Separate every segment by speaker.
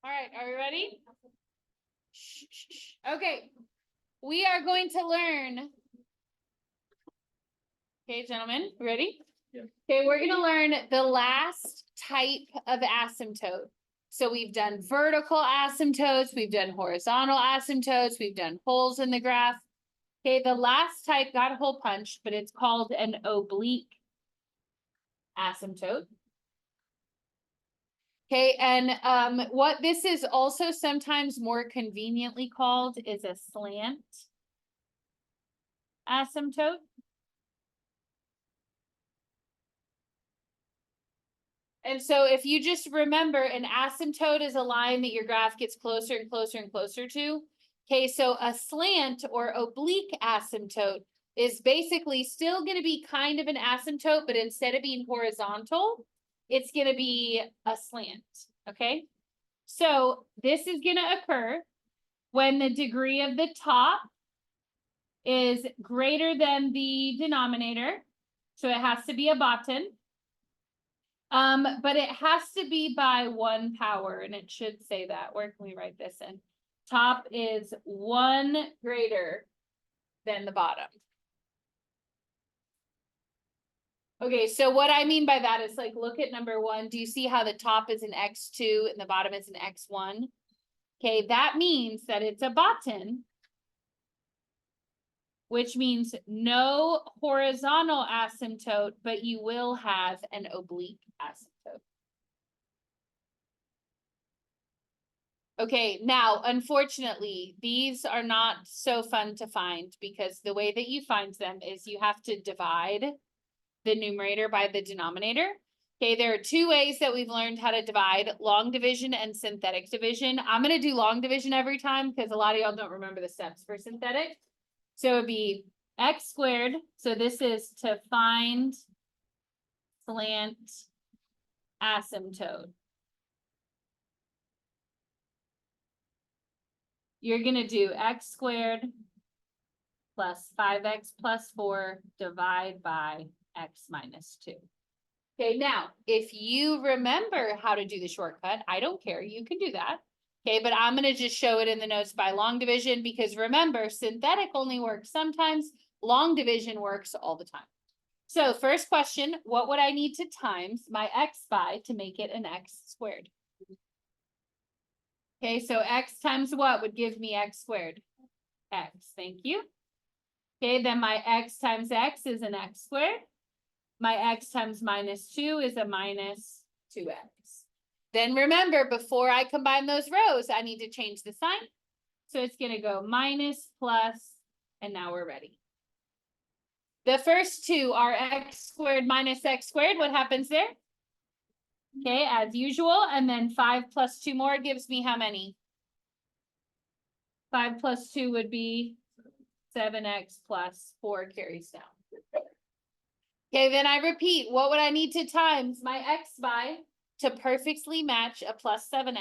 Speaker 1: All right, are we ready? Shh, shh, shh. Okay, we are going to learn. Okay, gentlemen, ready?
Speaker 2: Yeah.
Speaker 1: Okay, we're gonna learn the last type of asymptote. So we've done vertical asymptotes, we've done horizontal asymptotes, we've done holes in the graph. Okay, the last type got hole punched, but it's called an oblique asymptote. Okay, and what this is also sometimes more conveniently called is a slant asymptote. And so if you just remember, an asymptote is a line that your graph gets closer and closer and closer to. Okay, so a slant or oblique asymptote is basically still going to be kind of an asymptote, but instead of being horizontal, it's going to be a slant. Okay, so this is going to occur when the degree of the top is greater than the denominator. So it has to be a bottom. But it has to be by 1 power, and it should say that. Where can we write this in? Top is 1 greater than the bottom. Okay, so what I mean by that is like, look at number 1. Do you see how the top is an x2 and the bottom is an x1? Okay, that means that it's a bottom, which means no horizontal asymptote, but you will have an oblique asymptote. Okay, now, unfortunately, these are not so fun to find because the way that you find them is you have to divide the numerator by the denominator. Okay, there are 2 ways that we've learned how to divide: long division and synthetic division. I'm going to do long division every time because a lot of y'all don't remember the steps for synthetic. So it would be x squared. So this is to find slant asymptote. You're going to do x squared plus 5x plus 4 divide by x minus 2. Okay, now, if you remember how to do the shortcut, I don't care, you can do that. Okay, but I'm going to just show it in the notes by long division because remember, synthetic only works sometimes, long division works all the time. So first question, what would I need to times my x by to make it an x squared? Okay, so x times what would give me x squared? X, thank you. Okay, then my x times x is an x squared. My x times minus 2 is a minus 2x. Then remember, before I combine those rows, I need to change the sign. So it's going to go minus, plus, and now we're ready. The first 2 are x squared minus x squared. What happens there? Okay, as usual. And then 5 plus 2 more gives me how many? 5 plus 2 would be 7x plus 4 carries down. Okay, then I repeat, what would I need to times my x by to perfectly match a plus 7x?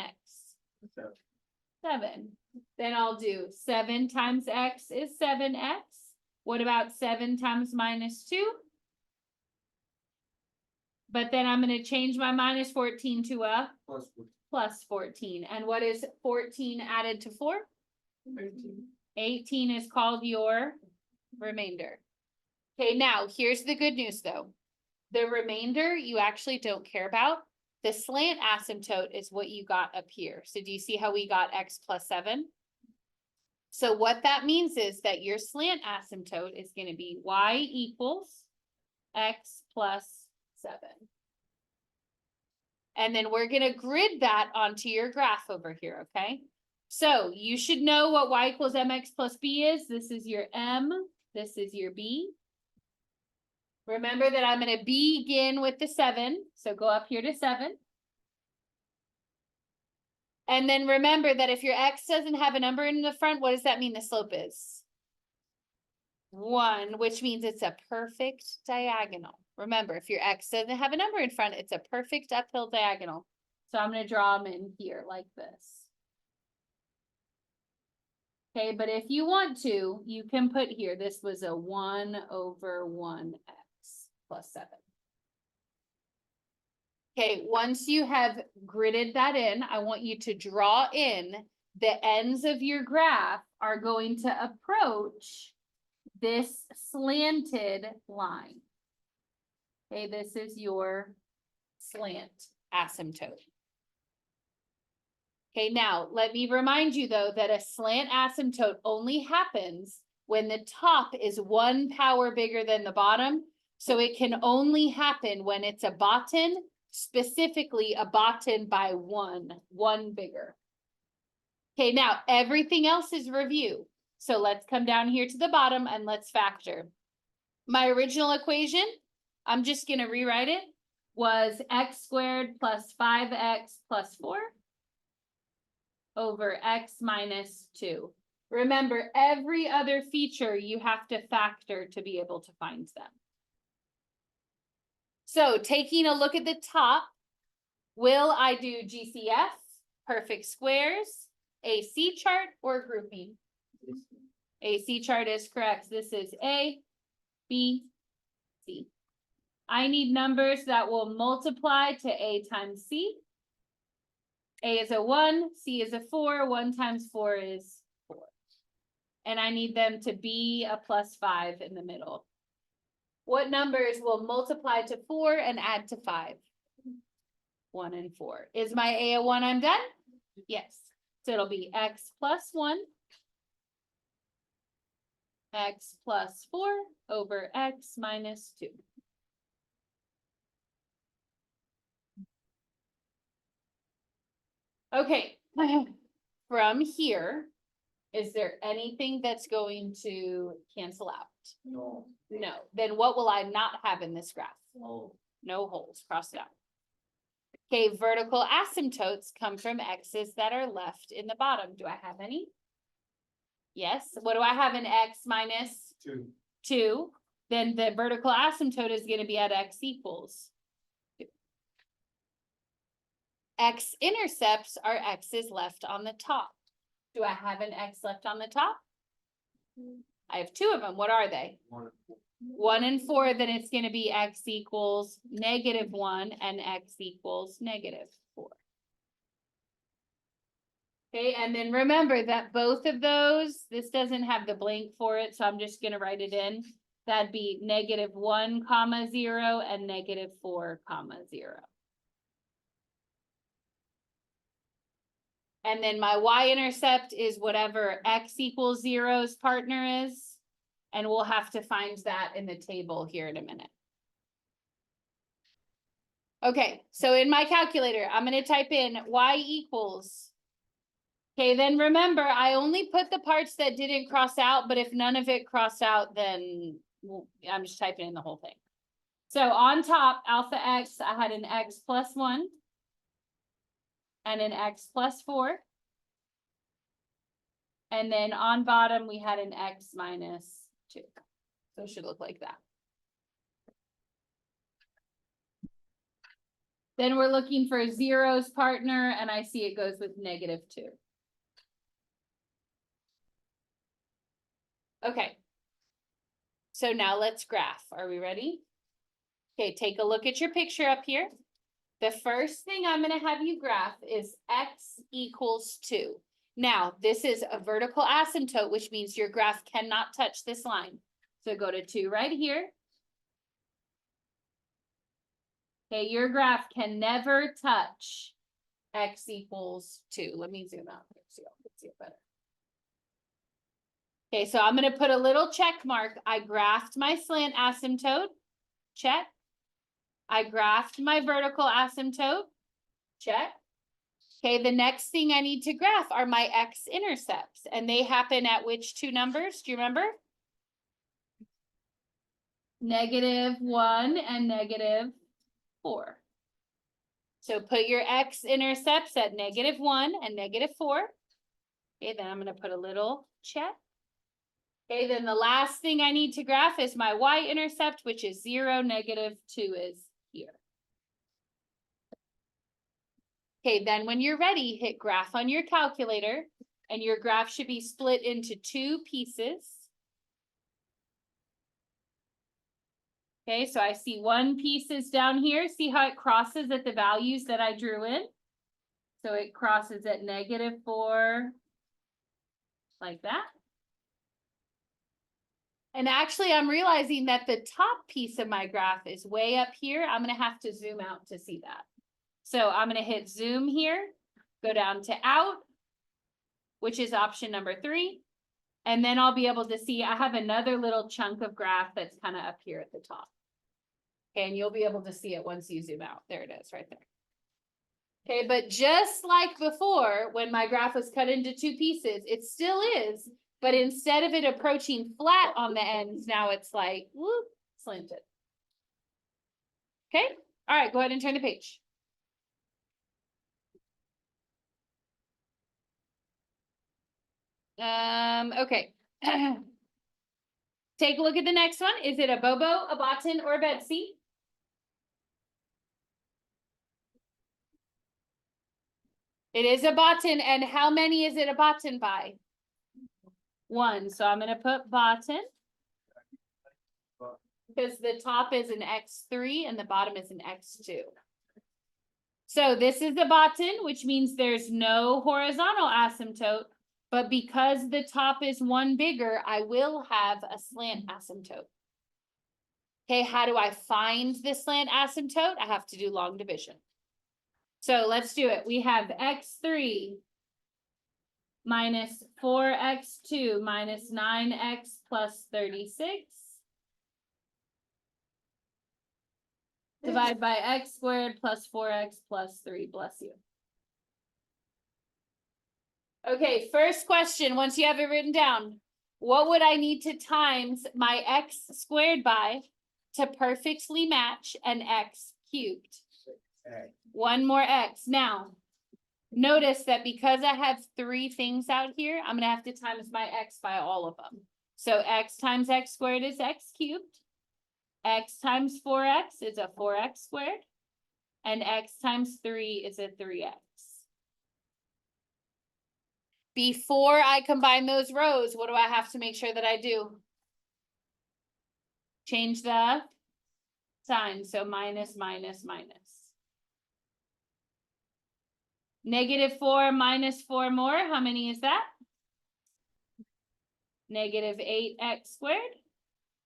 Speaker 1: 7. Then I'll do 7 times x is 7x. What about 7 times minus 2? But then I'm going to change my minus 14 to a plus 14. And what is 14 added to 4?
Speaker 2: 18.
Speaker 1: 18 is called your remainder. Okay, now here's the good news though. The remainder you actually don't care about. The slant asymptote is what you got up here. So do you see how we got x plus 7? So what that means is that your slant asymptote is going to be y equals x plus 7. And then we're going to grid that onto your graph over here, okay? So you should know what y equals mx plus b is. This is your m, this is your b. Remember that I'm going to begin with the 7. So go up here to 7. And then remember that if your x doesn't have a number in the front, what does that mean the slope is? 1, which means it's a perfect diagonal. Remember, if your x doesn't have a number in front, it's a perfect uphill diagonal. So I'm going to draw them in here like this. Okay, but if you want to, you can put here, this was a 1 over 1x plus 7. Okay, once you have gridded that in, I want you to draw in the ends of your graph are going to approach this slanted line. Okay, this is your slant asymptote. Okay, now let me remind you though that a slant asymptote only happens when the top is 1 power bigger than the bottom. So it can only happen when it's a botan, specifically a botan by one bigger. Okay, now everything else is review. So let's come down here to the bottom and let's factor. My original equation, I'm just gonna rewrite it, was x squared plus 5x plus 4 over x minus 2. Remember, every other feature you have to factor to be able to find them. So taking a look at the top, will I do GCF, perfect squares, AC chart, or grouping? AC chart is correct. This is A, B, C. I need numbers that will multiply to A times C. A is a 1, C is a 4, 1 times 4 is 4. And I need them to be a plus 5 in the middle. What numbers will multiply to 4 and add to 5? 1 and 4. Is my A a 1? I'm done? Yes. So it'll be x plus 1, x plus 4 over x minus 2. Okay, from here, is there anything that's going to cancel out?
Speaker 2: No.
Speaker 1: No. Then what will I not have in this graph?
Speaker 2: No.
Speaker 1: No holes, cross it out. Okay, vertical asymptotes come from x's that are left in the bottom. Do I have any? Yes. What do I have in x minus
Speaker 2: 2.
Speaker 1: 2? Then the vertical asymptote is going to be at x equals 2. X-intercepts are x's left on the top. Do I have an x left on the top? I have 2 of them. What are they? 1 and 4, then it's going to be x equals -1 and x equals -4. Okay, and then remember that both of those, this doesn't have the blank for it, so I'm just going to write it in. That'd be -1, 0 and -4, 0. And then my y-intercept is whatever x equals 0's partner is. And we'll have to find that in the table here in a minute. Okay, so in my calculator, I'm going to type in y equals. Okay, then remember, I only put the parts that didn't cross out, but if none of it crossed out, then I'm just typing in the whole thing. So on top, alpha x, I had an x plus 1 and an x plus 4. And then on bottom, we had an x minus 2. So it should look like that. Then we're looking for 0's partner, and I see it goes with -2. Okay. So now let's graph. Are we ready? Okay, take a look at your picture up here. The first thing I'm going to have you graph is x equals 2. Now, this is a vertical asymptote, which means your graph cannot touch this line. So go to 2 right here. Okay, your graph can never touch x equals 2. Let me zoom out here so y'all can see it better. Okay, so I'm going to put a little check mark. I graphed my slant asymptote. Check. I graphed my vertical asymptote. Check. Okay, the next thing I need to graph are my x-intercepts, and they happen at which 2 numbers? Do you remember? -1 and -4. So put your x-intercepts at -1 and -4. Okay, then I'm going to put a little check. Okay, then the last thing I need to graph is my y-intercept, which is 0, -2 is here. Okay, then when you're ready, hit graph on your calculator, and your graph should be split into 2 pieces. Okay, so I see one piece is down here. See how it crosses at the values that I drew in? So it crosses at -4, like that. And actually, I'm realizing that the top piece of my graph is way up here. I'm gonna have to zoom out to see that. So I'm gonna hit zoom here, go down to out, which is option number 3. And then I'll be able to see, I have another little chunk of graph that's kind of up here at the top. Okay, and you'll be able to see it once you zoom out. There it is right there. Okay, but just like before, when my graph was cut into 2 pieces, it still is, but instead of it approaching flat on the ends, now it's like, whoop, slanted. Okay, all right, go ahead and turn the page. Okay. Take a look at the next one. Is it a Bobo, a Botan, or a Betsy? It is a Botan, and how many is it a Botan by? 1, so I'm gonna put Botan. Because the top is an X3 and the bottom is an X2. So this is a Botan, which means there's no horizontal asymptote, but because the top is 1 bigger, I will have a slant asymptote. Okay, how do I find the slant asymptote? I have to do long division. So let's do it. We have X3 minus 4X2 minus 9X plus 36. Divide by X squared plus 4X plus 3, bless you. Okay, first question, once you have it written down, what would I need to times my X squared by to perfectly match an X cubed? 1 more X. Now, notice that because I have 3 things out here, I'm gonna have to times my X by all of them. So X times X squared is X cubed. X times 4X is a 4X squared. And X times 3 is a 3X. Before I combine those rows, what do I have to make sure that I do? Change the sign, so minus, minus, minus. -4 minus 4 more, how many is that? -8X squared.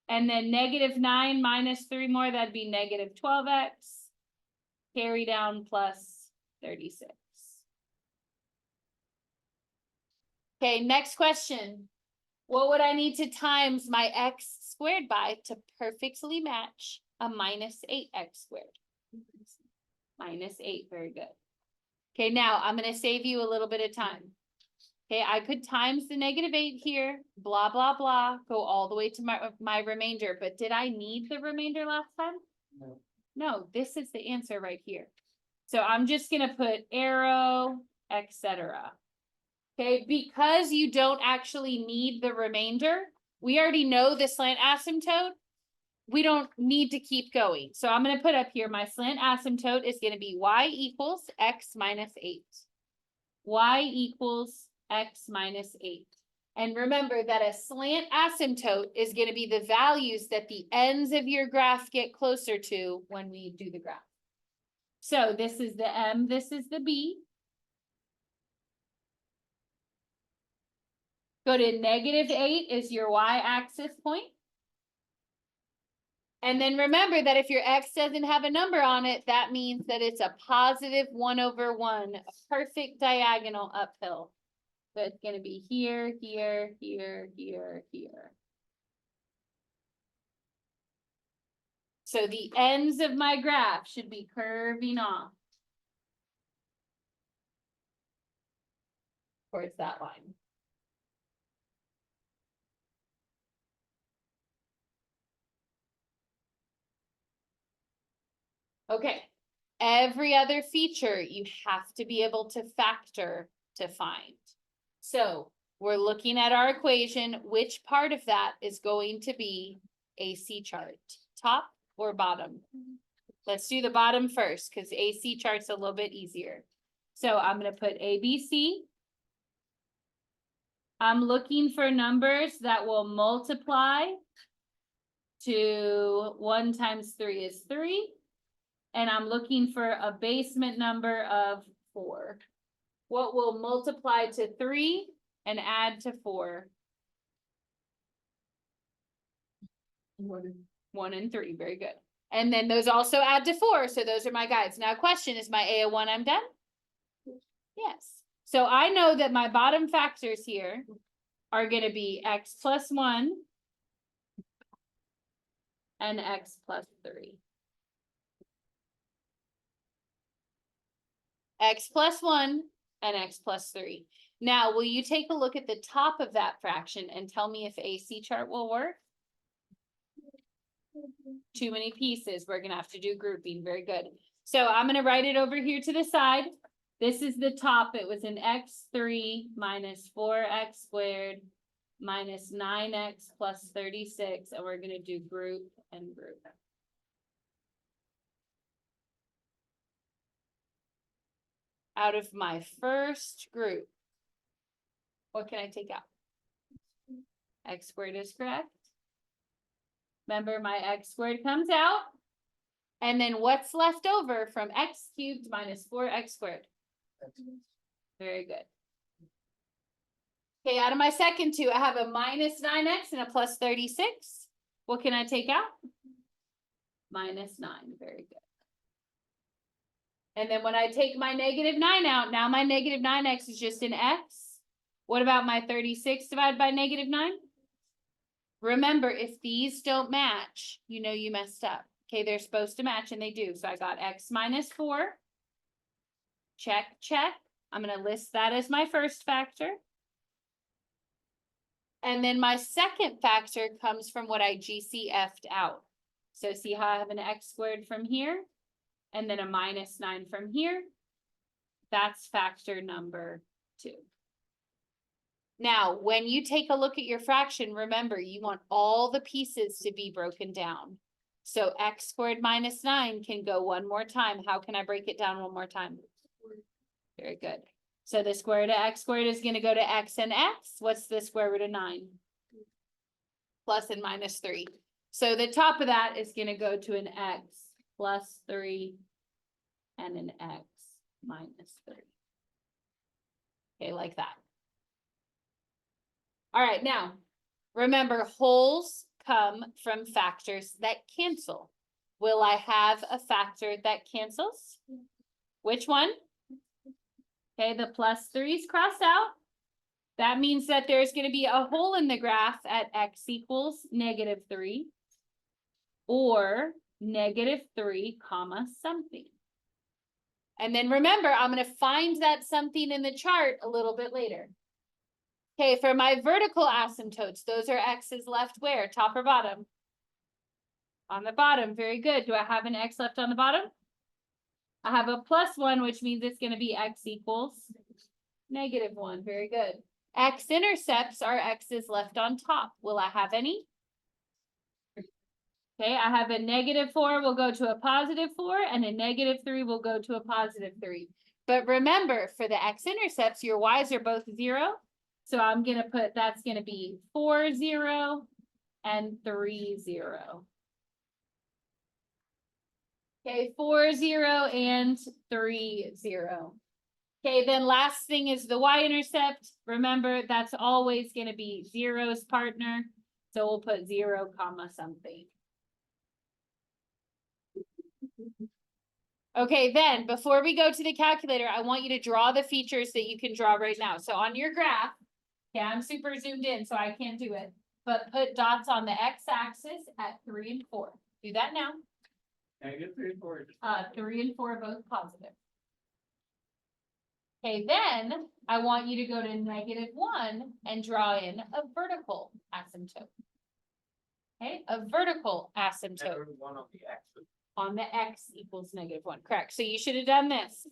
Speaker 1: And then -9 minus 3 more, that'd be -12X. Carry down plus 36. Okay, next question. What would I need to times my X squared by to perfectly match a -8X squared? -8, very good. Okay, now I'm gonna save you a little bit of time. Okay, I could times the -8 here, blah, blah, blah, go all the way to my remainder, but did I need the remainder last time?
Speaker 2: No.
Speaker 1: No, this is the answer right here. So I'm just gonna put arrow, etc. Okay, because you don't actually need the remainder, we already know the slant asymptote. We don't need to keep going. So I'm gonna put up here, my slant asymptote is gonna be y equals x minus 8. Y equals x minus 8. And remember that a slant asymptote is gonna be the values that the ends of your graph get closer to when we do the graph. So this is the M, this is the B. Go to -8 is your y-axis point. And then remember that if your x doesn't have a number on it, that means that it's a positive 1/1, a perfect diagonal uphill. So it's gonna be here, here, here, here, here. So the ends of my graph should be curving off towards that line. Okay, every other feature you have to be able to factor to find. So we're looking at our equation, which part of that is going to be AC chart, top or bottom? Let's do the bottom first, because AC chart's a little bit easier. So I'm gonna put ABC. I'm looking for numbers that will multiply to 1 times 3 is 3. And I'm looking for a basement number of 4. What will multiply to 3 and add to 4? 1 and 3, very good. And then those also add to 4, so those are my guides. Now question, is my A a 1, I'm done? Yes. So I know that my bottom factors here are gonna be x plus 1 and x plus 3. X plus 1 and x plus 3. Now, will you take a look at the top of that fraction and tell me if AC chart will work? Too many pieces. We're gonna have to do grouping. Very good. So I'm gonna write it over here to the side. This is the top. It was an x3 minus 4x squared minus 9x plus 36. And we're gonna do group and group. Out of my first group, what can I take out? X squared is correct. Remember, my x squared comes out. And then what's left over from x cubed minus 4x squared? Very good. Okay, out of my second two, I have a minus 9x and a plus 36. What can I take out? Minus 9. Very good. And then when I take my negative 9 out, now my negative 9x is just an x. What about my 36 divided by negative 9? Remember, if these don't match, you know you messed up. Okay, they're supposed to match and they do. So I got x minus 4. Check, check. I'm going to list that as my first factor. And then my second factor comes from what I GCF'd out. So see how I have an x squared from here? And then a minus 9 from here. That's factor number 2. Now, when you take a look at your fraction, remember, you want all the pieces to be broken down. So x squared minus 9 can go one more time. How can I break it down one more time? Very good. So the square root of x squared is going to go to x and x. What's the square root of 9? Plus and minus 3. So the top of that is going to go to an x plus 3 and an x minus 3. Okay, like that. All right, now, remember, wholes come from factors that cancel. Will I have a factor that cancels? Which one? Okay, the plus 3's crossed out. That means that there's going to be a hole in the graph at x equals negative 3 or negative 3 comma something. And then remember, I'm going to find that something in the chart a little bit later. Okay, for my vertical asymptotes, those are x's left where? Top or bottom? On the bottom. Very good. Do I have an x left on the bottom? I have a plus 1, which means it's going to be x equals negative 1. Very good. X-intercepts are x's left on top. Will I have any? Okay, I have a negative 4 will go to a positive 4, and a negative 3 will go to a positive 3. But remember, for the x-intercepts, your y's are both 0. So I'm going to put, that's going to be 4, 0, and 3, 0. Okay, 4, 0, and 3, 0. Okay, then last thing is the y-intercept. Remember, that's always going to be 0's partner. So we'll put 0 comma something. Okay, then before we go to the calculator, I want you to draw the features that you can draw right now. So on your graph, okay, I'm super zoomed in, so I can't do it. But put dots on the x-axis at 3 and 4. Do that now.
Speaker 2: Negative 3 and 4.
Speaker 1: 3 and 4 both positive. Okay, then I want you to go to negative 1 and draw in a vertical asymptote. Okay, a vertical asymptote.
Speaker 2: One on the x.
Speaker 1: On the x equals negative 1. Correct. So you should have done this.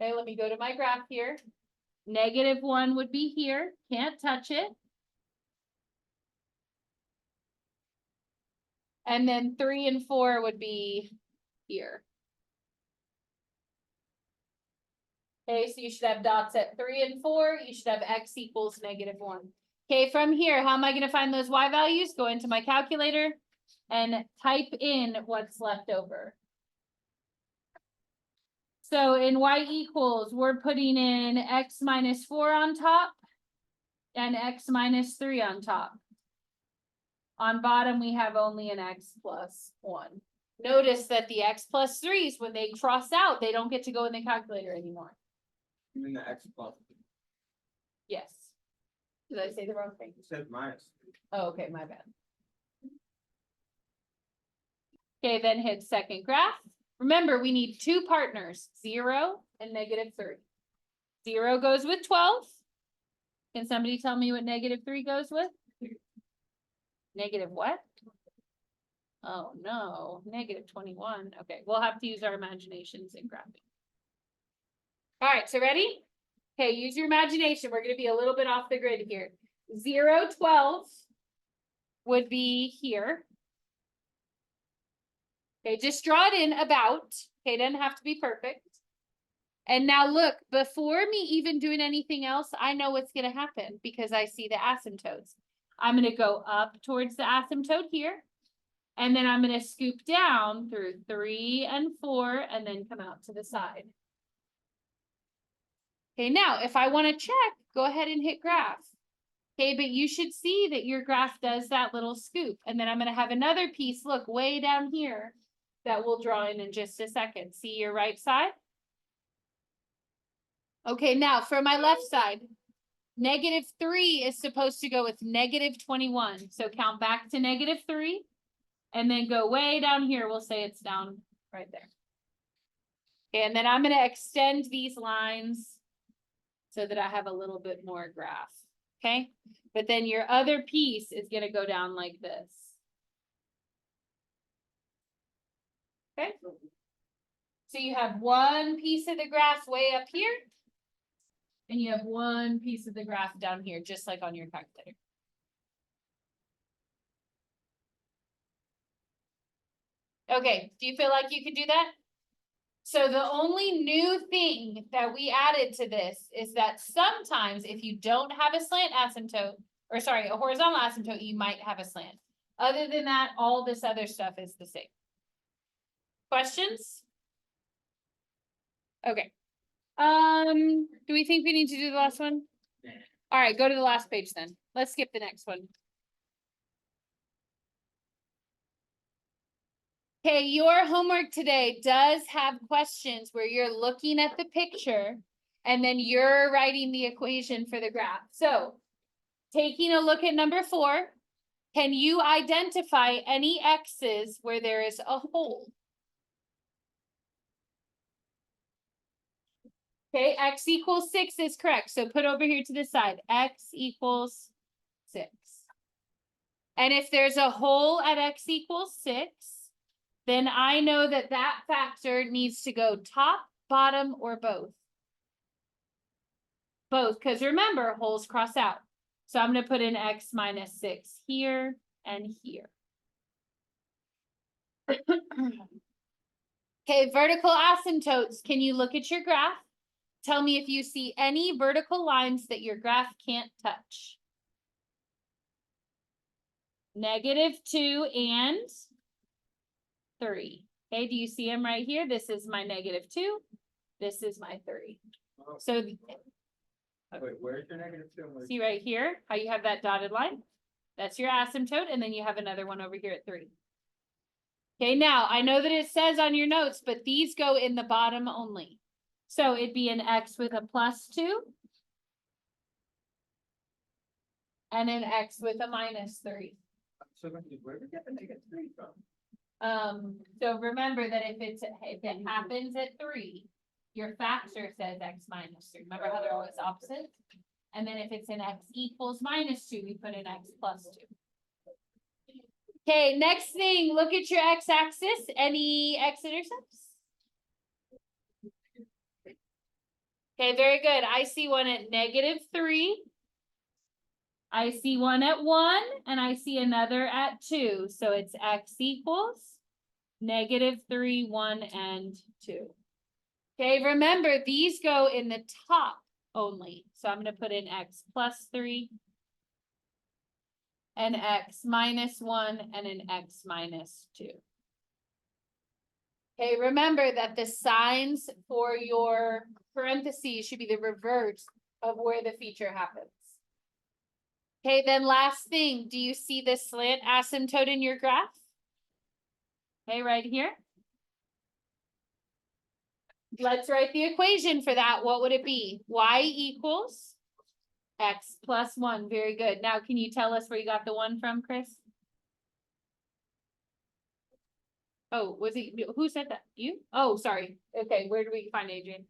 Speaker 1: Okay, let me go to my graph here. Negative 1 would be here. Can't touch it. And then 3 and 4 would be here. Okay, so you should have dots at 3 and 4. You should have x equals negative 1. Okay, from here, how am I going to find those y values? Go into my calculator. and type in what's left over. So in y equals, we're putting in x minus 4 on top and x minus 3 on top. On bottom, we have only an x plus 1. Notice that the x plus 3s, when they cross out, they don't get to go in the calculator anymore.
Speaker 2: You mean the X plus?
Speaker 1: Yes. Did I say the wrong thing?
Speaker 2: It says minus.
Speaker 1: Oh, okay, my bad. Okay, then hit second graph. Remember, we need two partners, 0 and -3. 0 goes with 12. Can somebody tell me what -3 goes with? Negative what? Oh, no, -21. Okay, we'll have to use our imaginations in graphing. All right, so ready? Okay, use your imagination. We're gonna be a little bit off the grid here. 0, 12 would be here. Okay, just draw it in about. Okay, it doesn't have to be perfect. And now look, before me even doing anything else, I know what's gonna happen because I see the asymptotes. I'm gonna go up towards the asymptote here. And then I'm gonna scoop down through 3 and 4 and then come out to the side. Okay, now if I want to check, go ahead and hit graph. Okay, but you should see that your graph does that little scoop. And then I'm gonna have another piece, look, way down here that we'll draw in just a second. See your right side? Okay, now for my left side, -3 is supposed to go with -21. So count back to -3 and then go way down here. We'll say it's down right there. Okay, and then I'm going to extend these lines so that I have a little bit more graph. Okay, but then your other piece is going to go down like this. Okay, so you have one piece of the graph way up here. And you have one piece of the graph down here, just like on your calculator. Okay, do you feel like you could do that? So the only new thing that we added to this is that sometimes if you don't have a slant asymptote, or sorry, a horizontal asymptote, you might have a slant. Other than that, all this other stuff is the same. Questions? Okay. Do we think we need to do the last one? All right, go to the last page then. Let's skip the next one. Okay, your homework today does have questions where you're looking at the picture and then you're writing the equation for the graph. So, taking a look at number 4, can you identify any x's where there is a hole? Okay, x equals 6 is correct. So put over here to the side, x equals 6. And if there's a hole at x equals 6, then I know that that factor needs to go top, bottom, or both. Both, because remember, holes cross out. So I'm going to put in x minus 6 here and here. Okay, vertical asymptotes. Can you look at your graph? Tell me if you see any vertical lines that your graph can't touch. -2 and 3. Okay, do you see them right here? This is my -2. This is my 3.
Speaker 2: Oh.
Speaker 1: So
Speaker 2: Wait, where's your -2?
Speaker 1: see right here how you have that dotted line? That's your asymptote, and then you have another one over here at 3. Okay, now I know that it says on your notes, but these go in the bottom only. So it'd be an x with a +2 and an x with a -3.
Speaker 2: So where did we get the -3 from?
Speaker 1: So remember that if it happens at 3, your factor says x minus 3. Remember how they're always opposite? And then if it's in x equals -2, we put in x plus 2. Okay, next thing, look at your x-axis. Any x-intercepts? Okay, very good. I see one at -3. I see one at 1, and I see another at 2. So it's x equals -3, 1, and 2. Okay, remember, these go in the top only. So I'm going to put in x plus 3 an x minus 1, and an x minus 2. Okay, remember that the signs for your parentheses should be the reverse of where the feature happens. Okay, then last thing, do you see the slant asymptote in your graph? Okay, right here. Let's write the equation for that. What would it be? Y equals x plus 1. Very good. Now, can you tell us where you got the 1 from, Chris? Oh, was it, who said that? You? Oh, sorry. Okay, where do we find Adrian?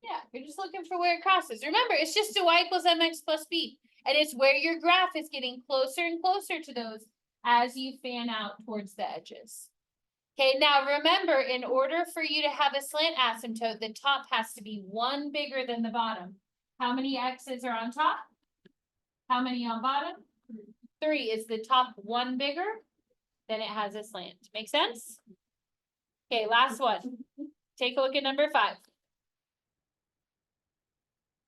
Speaker 1: Yeah, you're just looking for where it crosses. Remember, it's just a y equals mx plus b. And it's where your graph is getting closer and closer to those as you fan out towards the edges. Okay, now remember, in order for you to have a slant asymptote, the top has to be 1 bigger than the bottom. How many x's are on top? How many on bottom? 3. Is the top 1 bigger? Then it has a slant. Make sense? Okay, last one. Take a look at number 5.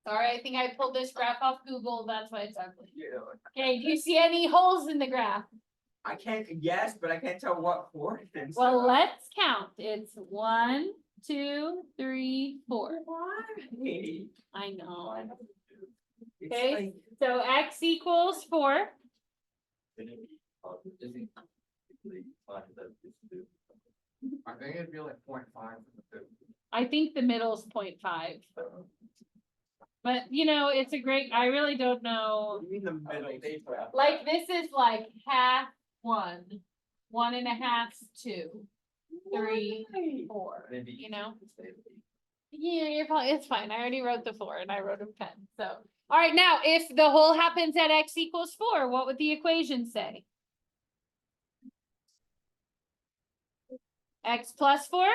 Speaker 1: Sorry, I think I pulled this graph off Google. That's why it's ugly.
Speaker 2: Yeah.
Speaker 1: Okay, do you see any holes in the graph?
Speaker 2: I can't, yes, but I can't tell what for.
Speaker 1: Well, let's count. It's 1, 2, 3, 4.
Speaker 2: Why?
Speaker 1: I know.
Speaker 2: It's
Speaker 1: Okay,
Speaker 2: like-
Speaker 1: so x equals 4.
Speaker 2: I think it'd be like 0.5 from the 2.
Speaker 1: I think the middle's 0.5. But you know, it's a great, I really don't know.
Speaker 2: You mean the middle?
Speaker 1: Like this is like half 1, 1.5, 2, 3, 4,
Speaker 2: Maybe.
Speaker 1: you know? Yeah, you're probably, it's fine. I already wrote the 4 and I wrote a pen. So, all right, now if the whole happens at x equals 4, what would the equation say? X plus 4?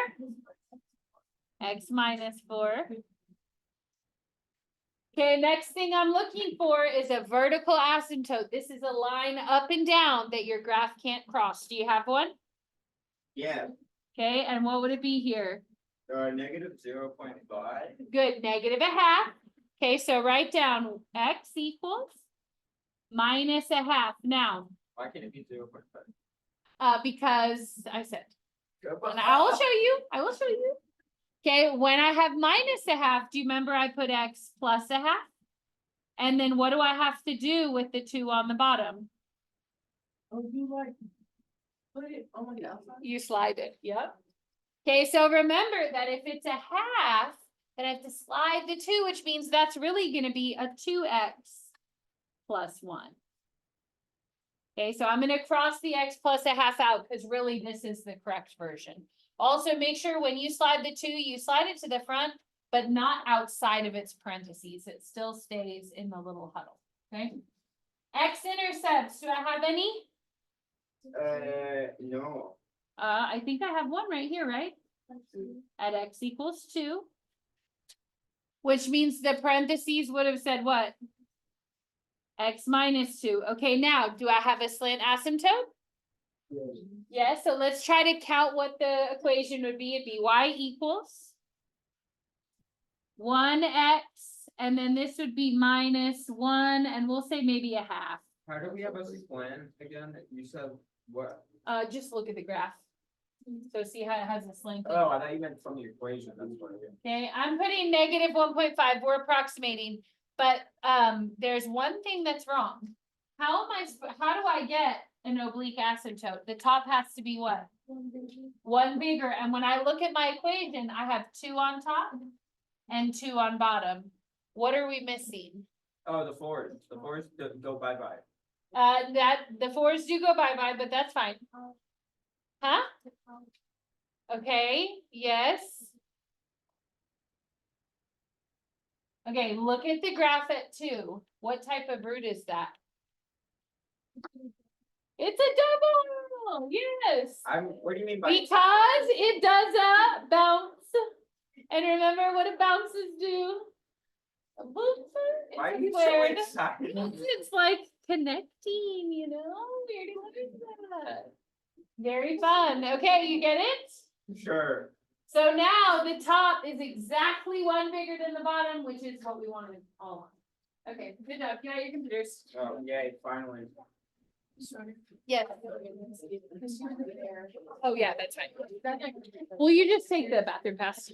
Speaker 1: X minus 4. Okay, next thing I'm looking for is a vertical asymptote. This is a line up and down that your graph can't cross. Do you have one?
Speaker 2: Yeah,
Speaker 1: Okay, and what would it be here?
Speaker 2: negative 0.5.
Speaker 1: Good, -0.5. Okay, so write down x equals minus 0.5. Now,
Speaker 2: Why can't it be 0.5?
Speaker 1: because I said, and I will show you, I will show you. Okay, when I have minus 0.5, do you remember I put x plus 0.5? And then what do I have to do with the 2 on the bottom?
Speaker 2: Oh, you like put it on the outside?
Speaker 1: You slide it, yep. Okay, so remember that if it's 0.5, then I have to slide the 2, which means that's really gonna be a 2x plus 1. Okay, so I'm gonna cross the x plus 0.5 out, because really this is the correct version. Also, make sure when you slide the 2, you slide it to the front, but not outside of its parentheses. It still stays in the little huddle, okay? X-intercepts, do I have any?
Speaker 2: No.
Speaker 1: I think I have one right here, right? At x equals 2. Which means the parentheses would have said what? X minus 2. Okay, now, do I have a slant asymptote? Yes, so let's try to count what the equation would be. It'd be y equals 1x, and then this would be minus 1, and we'll say maybe 0.5.
Speaker 2: How do we have a slant again? You said what?
Speaker 1: Just look at the graph. So see how it has a slant.
Speaker 2: Oh, I thought you meant from the equation. That's what I did.
Speaker 1: Okay, I'm putting negative 1.5, we're approximating, but there's one thing that's wrong. How do I get an oblique asymptote? The top has to be what? 1 bigger, and when I look at my equation, I have 2 on top and 2 on bottom. What are we missing?
Speaker 2: Oh, the 4s. The 4s go bye-bye.
Speaker 1: That the 4s do go bye-bye, but that's fine. Huh? Okay, yes. Okay, look at the graph at 2. What type of root is that? It's a double, yes.
Speaker 2: What do you mean by?
Speaker 1: Because it does a bounce. And remember what a bounces do? A bouncer,
Speaker 2: Why are
Speaker 1: it's
Speaker 2: you
Speaker 1: squared.
Speaker 2: so excited?
Speaker 1: It's like connecting, you know? We already learned that. Very fun. Okay, you get it?
Speaker 2: Sure.
Speaker 1: So now the top is exactly 1 bigger than the bottom, which is what we wanted all on. Okay, good job. Get out your computers.
Speaker 3: Oh, yay, finally.
Speaker 1: Yes. Oh, yeah, that's fine. Will you just take the bathroom pass?